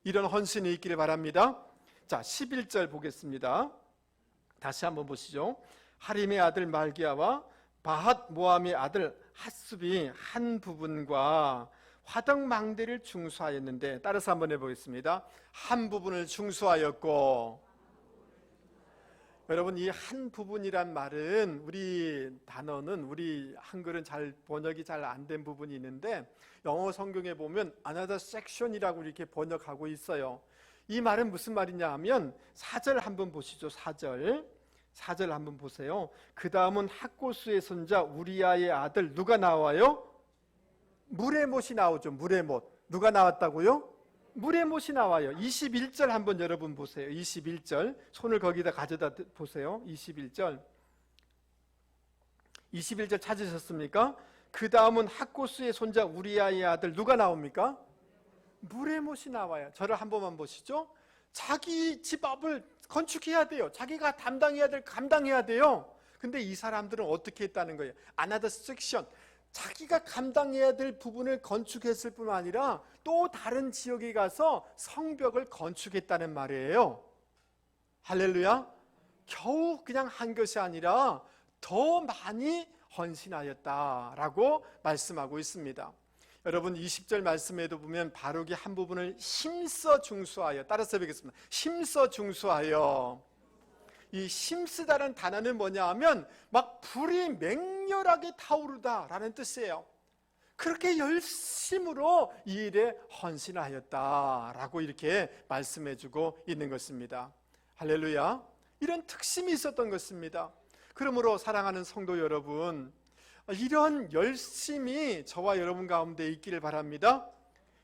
이런 헌신이 있기를 바랍니다. 자, 11절 보겠습니다. 다시 한번 보시죠. 하림의 아들 말기야와 바핫 모함의 아들 핫습이 한 부분과 화덕망대를 중수하였는데, 따라서 한번 해보겠습니다. 한 부분을 중수하였고, 여러분 이 한 부분이란 말은 우리 단어는 우리 한글은 잘 번역이 잘 안 된 부분이 있는데 영어 성경에 보면 another section이라고 이렇게 번역하고 있어요. 이 말은 무슨 말이냐 하면 4절 한번 보시죠. 4절 한번 보세요. 그 다음은 학고수의 손자 우리아의 아들 누가 나와요? 무레못이 나오죠. 무레못. 누가 나왔다고요? 무레못이 나와요. 21절 한번 여러분 보세요. 21절 손을 거기다 가져다 보세요. 21절 찾으셨습니까? 그 다음은 학고수의 손자 우리아의 아들 누가 나옵니까? 물의 못이 나와요. 저를 한 번만 보시죠. 자기 집 앞을 건축해야 돼요. 자기가 감당해야 돼요. 근데 이 사람들은 어떻게 했다는 거예요? Another section. 자기가 감당해야 될 부분을 건축했을 뿐만 아니라 또 다른 지역에 가서 성벽을 건축했다는 말이에요. 할렐루야. 겨우 그냥 한 것이 아니라 더 많이 헌신하였다라고 말씀하고 있습니다. 여러분 20절 말씀에도 보면 바룩이 한 부분을 힘써 중수하여, 따라서 뵙겠습니다. 힘써 중수하여. 이 힘쓰다는 단어는 뭐냐 하면 막 불이 맹렬하게 타오르다라는 뜻이에요. 그렇게 열심으로 이 일에 헌신하였다라고 이렇게 말씀해주고 있는 것입니다. 할렐루야. 이런 특심이 있었던 것입니다. 그러므로 사랑하는 성도 여러분, 이런 열심이 저와 여러분 가운데 있기를 바랍니다.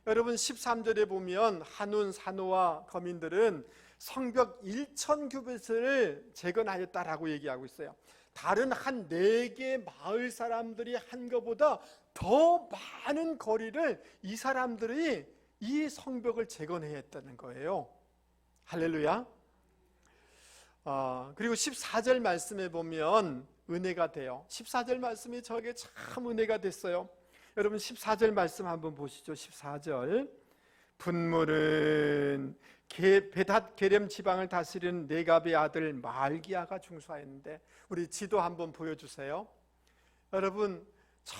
여러분 13절에 보면 한운 산호와 거민들은 성벽 1000규빗을 재건하였다라고 얘기하고 있어요. 다른 한 4개 마을 사람들이 한 것보다 더 많은 거리를 이 사람들이 이 성벽을 재건했다는 거예요. 할렐루야. 그리고 14절 말씀에 보면 은혜가 돼요. 14절 말씀이 저에게 참 은혜가 됐어요. 여러분 14절 말씀 한번 보시죠. 14절. 분물은 베닷 게렘 지방을 다스리는 네갑의 아들 말기야가 중수하였는데, 우리 지도 한번 보여주세요. 여러분 저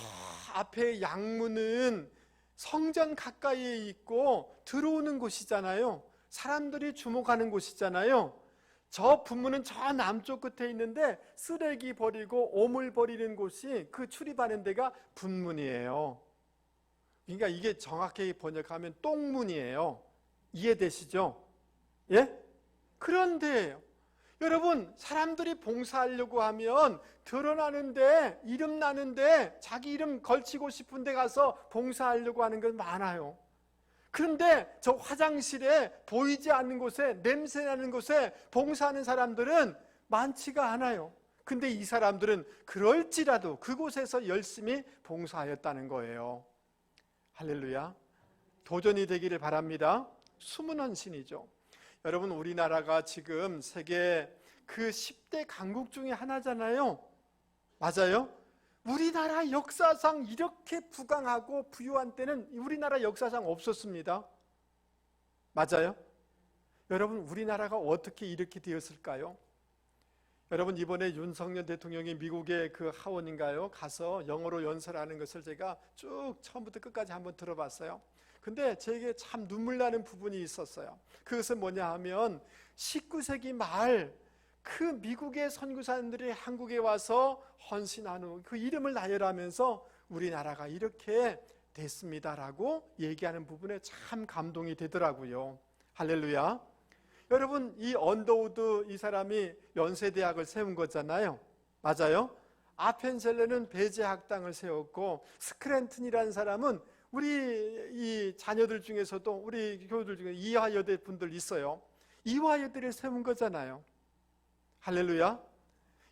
앞에 양문은 성전 가까이에 있고 들어오는 곳이잖아요. 사람들이 주목하는 곳이잖아요. 저 분문은 저 남쪽 끝에 있는데 쓰레기 버리고 오물 버리는 곳이, 그 출입하는 데가 분문이에요. 그러니까 이게 정확하게 번역하면 똥문이에요. 이해되시죠? 예? 그런데 여러분 사람들이 봉사하려고 하면 드러나는데, 이름 나는데 자기 이름 걸치고 싶은 데 가서 봉사하려고 하는 건 많아요. 그런데 저 화장실에 보이지 않는 곳에, 냄새 나는 곳에 봉사하는 사람들은 많지가 않아요. 근데 이 사람들은 그럴지라도 그곳에서 열심히 봉사하였다는 거예요. 할렐루야. 도전이 되기를 바랍니다. 숨은 헌신이죠. 여러분 우리나라가 지금 세계 그 10대 강국 중에 하나잖아요. 맞아요? 우리나라 역사상 이렇게 부강하고 부유한 때는 우리나라 역사상 없었습니다. 맞아요? 여러분 우리나라가 어떻게 이렇게 되었을까요? 여러분 이번에 윤석열 대통령이 미국의 그 하원인가요? 가서 영어로 연설하는 것을 제가 쭉 처음부터 끝까지 한번 들어봤어요. 근데 제게 참 눈물 나는 부분이 있었어요. 그것은 뭐냐 하면 19세기 말 그 미국의 선교사님들이 한국에 와서 헌신한 후 그 이름을 나열하면서 우리나라가 이렇게 됐습니다라고 얘기하는 부분에 참 감동이 되더라고요. 할렐루야. 여러분 이 언더우드 이 사람이 연세대학을 세운 거잖아요. 맞아요? 아펜셀러는 배제학당을 세웠고, 스크랜튼이라는 사람은 우리 이 자녀들 중에서도, 우리 교우들 중에 이화여대 분들 있어요. 이화여대를 세운 거잖아요. 할렐루야.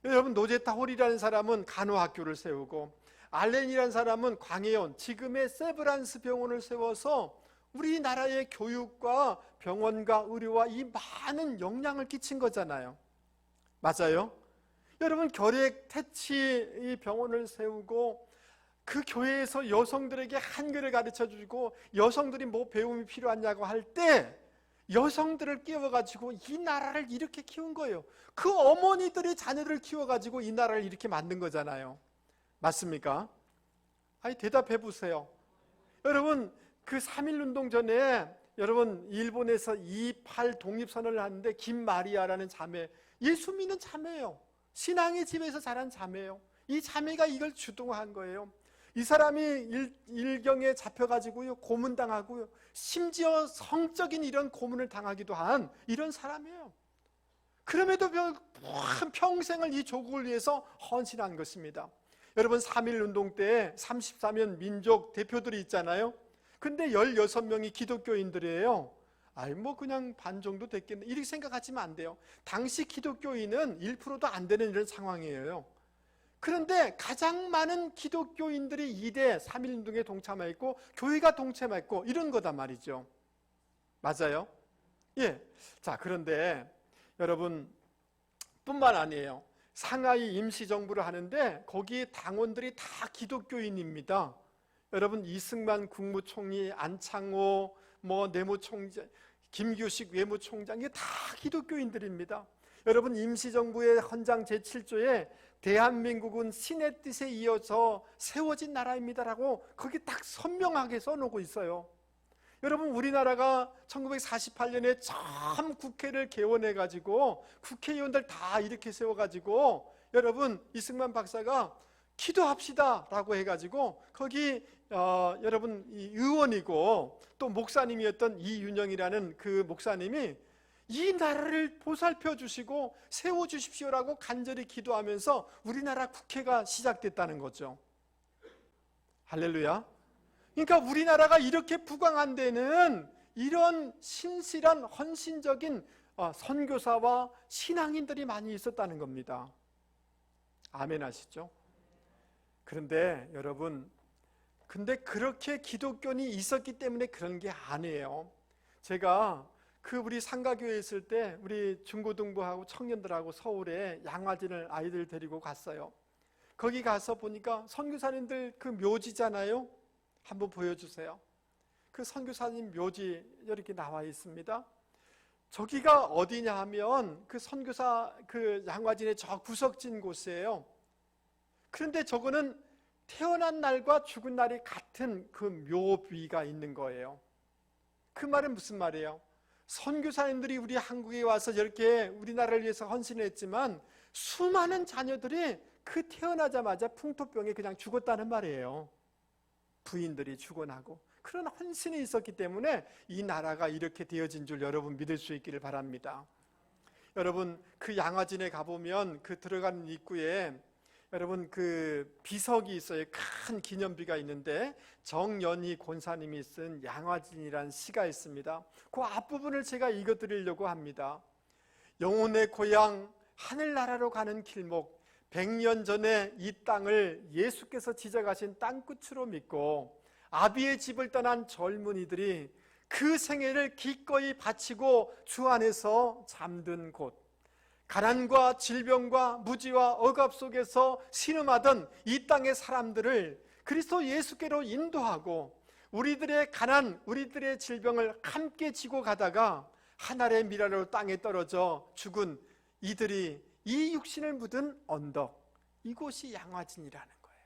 여러분 노제타 홀이라는 사람은 간호학교를 세우고, 알렌이라는 사람은 광해원, 지금의 세브란스 병원을 세워서 우리나라의 교육과 병원과 의료와 이 많은 영향을 끼친 거잖아요. 맞아요? 여러분 결핵 퇴치 이 병원을 세우고, 그 교회에서 여성들에게 한글을 가르쳐주고, 여성들이 뭐 배움이 필요하냐고 할 때 여성들을 끼워가지고 이 나라를 이렇게 키운 거예요. 그 어머니들이 자녀들을 키워가지고 이 나라를 이렇게 만든 거잖아요. 맞습니까? 아니 대답해 보세요. 여러분 그 3.1운동 전에 여러분 일본에서 2.8 독립선언을 하는데 김마리아라는 자매, 예수 믿는 자매예요. 신앙의 집에서 자란 자매예요. 이 자매가 이걸 주동한 거예요. 이 사람이 일경에 잡혀가지고요 고문당하고요, 심지어 성적인 이런 고문을 당하기도 한 이런 사람이에요. 그럼에도 평생을 이 조국을 위해서 헌신한 것입니다. 여러분 3.1운동 때 34면 민족 대표들이 있잖아요. 근데 16명이 기독교인들이에요. 아이 뭐 그냥 반 정도 됐겠네 이렇게 생각하시면 안 돼요. 당시 기독교인은 1%도 안 되는 이런 상황이에요. 그런데 가장 많은 기독교인들이 2대 3.1운동에 동참했고 교회가 동참했고 이런 거단 말이죠. 맞아요? 예. 자, 그런데 여러분 뿐만 아니에요. 상하이 임시정부를 하는데 거기 당원들이 다 기독교인입니다. 여러분 이승만 국무총리, 안창호 내무총장, 김규식 외무총장, 이게 다 기독교인들입니다. 여러분 임시정부의 헌장 제7조에 대한민국은 신의 뜻에 이어서 세워진 나라입니다라고 거기 딱 선명하게 써놓고 있어요. 여러분 우리나라가 1948년에 처음 국회를 개원해가지고 국회의원들 다 이렇게 세워가지고 여러분 이승만 박사가 기도합시다 라고 해가지고 거기 여러분 이 의원이고 또 목사님이었던 이윤영이라는 그 목사님이 이 나라를 보살펴 주시고 세워주십시오라고 간절히 기도하면서 우리나라 국회가 시작됐다는 거죠. 할렐루야. 그러니까 우리나라가 이렇게 부강한 데는 이런 신실한 헌신적인 선교사와 신앙인들이 많이 있었다는 겁니다. 아멘 하시죠? 그런데 여러분, 근데 그렇게 기독교인이 있었기 때문에 그런 게 아니에요. 제가 우리 상가교회에 있을 때 우리 중고등부하고 청년들하고 서울에 양화진을 아이들 데리고 갔어요. 거기 가서 보니까 선교사님들 그 묘지잖아요. 한번 보여주세요. 그 선교사님 묘지 이렇게 나와 있습니다. 저기가 어디냐 하면 그 선교사 그 양화진의 저 구석진 곳이에요. 그런데 저거는 태어난 날과 죽은 날이 같은 그 묘비가 있는 거예요. 그 말은 무슨 말이에요? 선교사님들이 우리 한국에 와서 이렇게 우리나라를 위해서 헌신했지만 수많은 자녀들이 그 태어나자마자 풍토병에 그냥 죽었다는 말이에요. 부인들이 죽어나고 그런 헌신이 있었기 때문에 이 나라가 이렇게 되어진 줄 여러분 믿을 수 있기를 바랍니다. 여러분 그 양화진에 가보면 그 들어가는 입구에 여러분 그 비석이 있어요. 큰 기념비가 있는데 정연희 권사님이 쓴 양화진이라는 시가 있습니다. 그 앞부분을 제가 읽어드리려고 합니다. 영혼의 고향 하늘나라로 가는 길목, 100년 전에 이 땅을 예수께서 지적하신 땅끝으로 믿고 아비의 집을 떠난 젊은이들이 그 생애를 기꺼이 바치고 주 안에서 잠든 곳, 가난과 질병과 무지와 억압 속에서 신음하던 이 땅의 사람들을 그리스도 예수께로 인도하고 우리들의 가난, 우리들의 질병을 함께 지고 가다가 하늘의 미라로 땅에 떨어져 죽은 이들이 이 육신을 묻은 언덕, 이곳이 양화진이라는 거예요.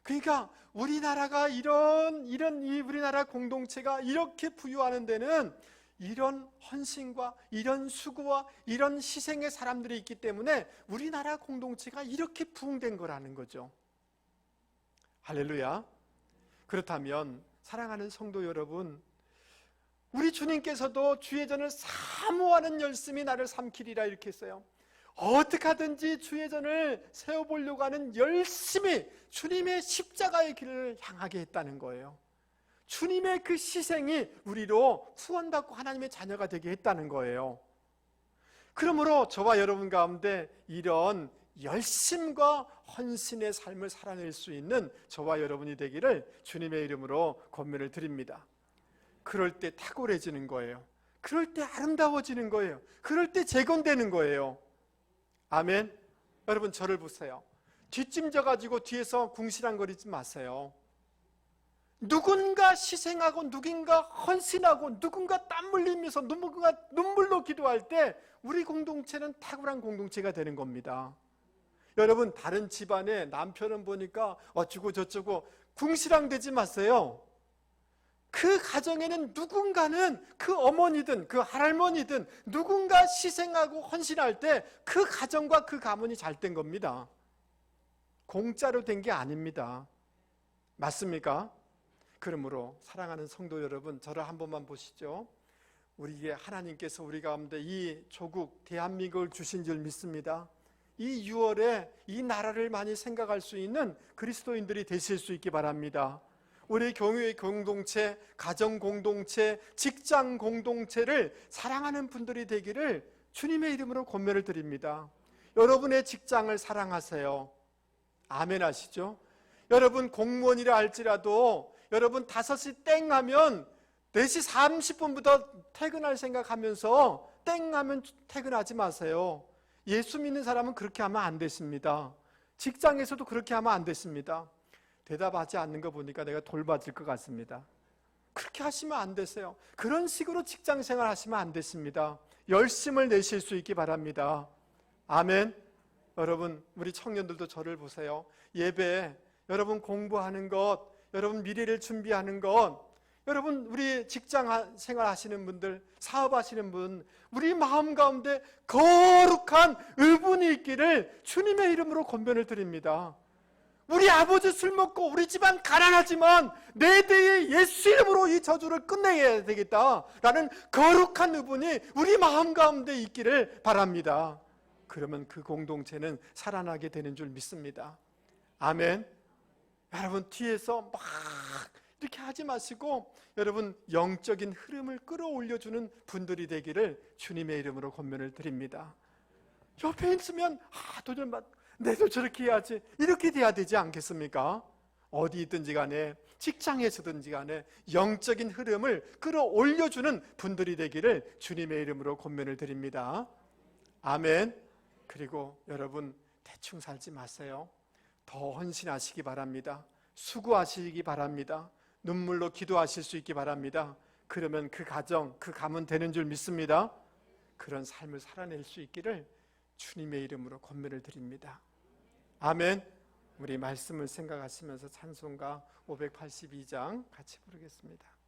그러니까 우리나라가 이런 이 우리나라 공동체가 이렇게 부유하는 데는 이런 헌신과 이런 수고와 이런 희생의 사람들이 있기 때문에 우리나라 공동체가 이렇게 부흥된 거라는 거죠. 할렐루야. 그렇다면 사랑하는 성도 여러분, 우리 주님께서도 주의 전을 사모하는 열심이 나를 삼키리라 이렇게 했어요. 어떻게 하든지 주의 전을 세워보려고 하는 열심이 주님의 십자가의 길을 향하게 했다는 거예요. 주님의 그 희생이 우리로 후원받고 하나님의 자녀가 되게 했다는 거예요. 그러므로 저와 여러분 가운데 이런 열심과 헌신의 삶을 살아낼 수 있는 저와 여러분이 되기를 주님의 이름으로 권면을 드립니다. 그럴 때 탁월해지는 거예요. 그럴 때 아름다워지는 거예요. 그럴 때 재건되는 거예요. 아멘. 여러분 저를 보세요. 뒷짐져가지고 뒤에서 궁시렁거리지 마세요. 누군가 희생하고 누군가 헌신하고 누군가 땀 흘리면서 누군가 눈물로 기도할 때 우리 공동체는 탁월한 공동체가 되는 겁니다. 여러분 다른 집안에 남편은 보니까 어쩌고 저쩌고 궁시렁대지 마세요. 그 가정에는 누군가는 그 어머니든 그 할머니든 누군가 희생하고 헌신할 때 그 가정과 그 가문이 잘 된 겁니다. 공짜로 된 게 아닙니다. 맞습니까? 그러므로 사랑하는 성도 여러분, 저를 한 번만 보시죠. 우리에게 하나님께서 우리 가운데 이 조국 대한민국을 주신 줄 믿습니다. 이 6월에 이 나라를 많이 생각할 수 있는 그리스도인들이 되실 수 있기 바랍니다. 우리 교회 공동체, 가정 공동체, 직장 공동체를 사랑하는 분들이 되기를 주님의 이름으로 권면을 드립니다. 여러분의 직장을 사랑하세요. 아멘 하시죠? 여러분 공무원이라 할지라도 여러분 5시 땡 하면 4시 30분부터 퇴근할 생각하면서 땡 하면 퇴근하지 마세요. 예수 믿는 사람은 그렇게 하면 안 됐습니다. 직장에서도 그렇게 하면 안 됐습니다. 대답하지 않는 거 보니까 내가 돌봐줄 것 같습니다. 그렇게 하시면 안 되세요. 그런 식으로 직장 생활 하시면 안 됐습니다. 열심을 내실 수 있기 바랍니다. 아멘. 여러분, 우리 청년들도 저를 보세요. 예배, 여러분 공부하는 것, 여러분 미래를 준비하는 것, 여러분 우리 직장 생활 하시는 분들, 사업하시는 분, 우리 마음 가운데 거룩한 의분이 있기를 주님의 이름으로 권면을 드립니다. 우리 아버지 술 먹고 우리 집안 가난하지만 내 대에 예수 이름으로 이 저주를 끝내야 되겠다라는 거룩한 의분이 우리 마음 가운데 있기를 바랍니다. 그러면 그 공동체는 살아나게 되는 줄 믿습니다. 아멘. 여러분 뒤에서 막 이렇게 하지 마시고 여러분 영적인 흐름을 끌어올려주는 분들이 되기를 주님의 이름으로 권면을 드립니다. 옆에 있으면 내도 저렇게 해야지, 이렇게 돼야 되지 않겠습니까? 어디 있든지 간에, 직장에서든지 간에 영적인 흐름을 끌어올려주는 분들이 되기를 주님의 이름으로 권면을 드립니다. 아멘. 그리고 여러분 대충 살지 마세요. 더 헌신하시기 바랍니다. 수고하시기 바랍니다. 눈물로 기도하실 수 있기 바랍니다. 그러면 그 가정, 그 가문 되는 줄 믿습니다. 그런 삶을 살아낼 수 있기를 주님의 이름으로 권면을 드립니다. 아멘. 우리 말씀을 생각하시면서 찬송가 582장 같이 부르겠습니다.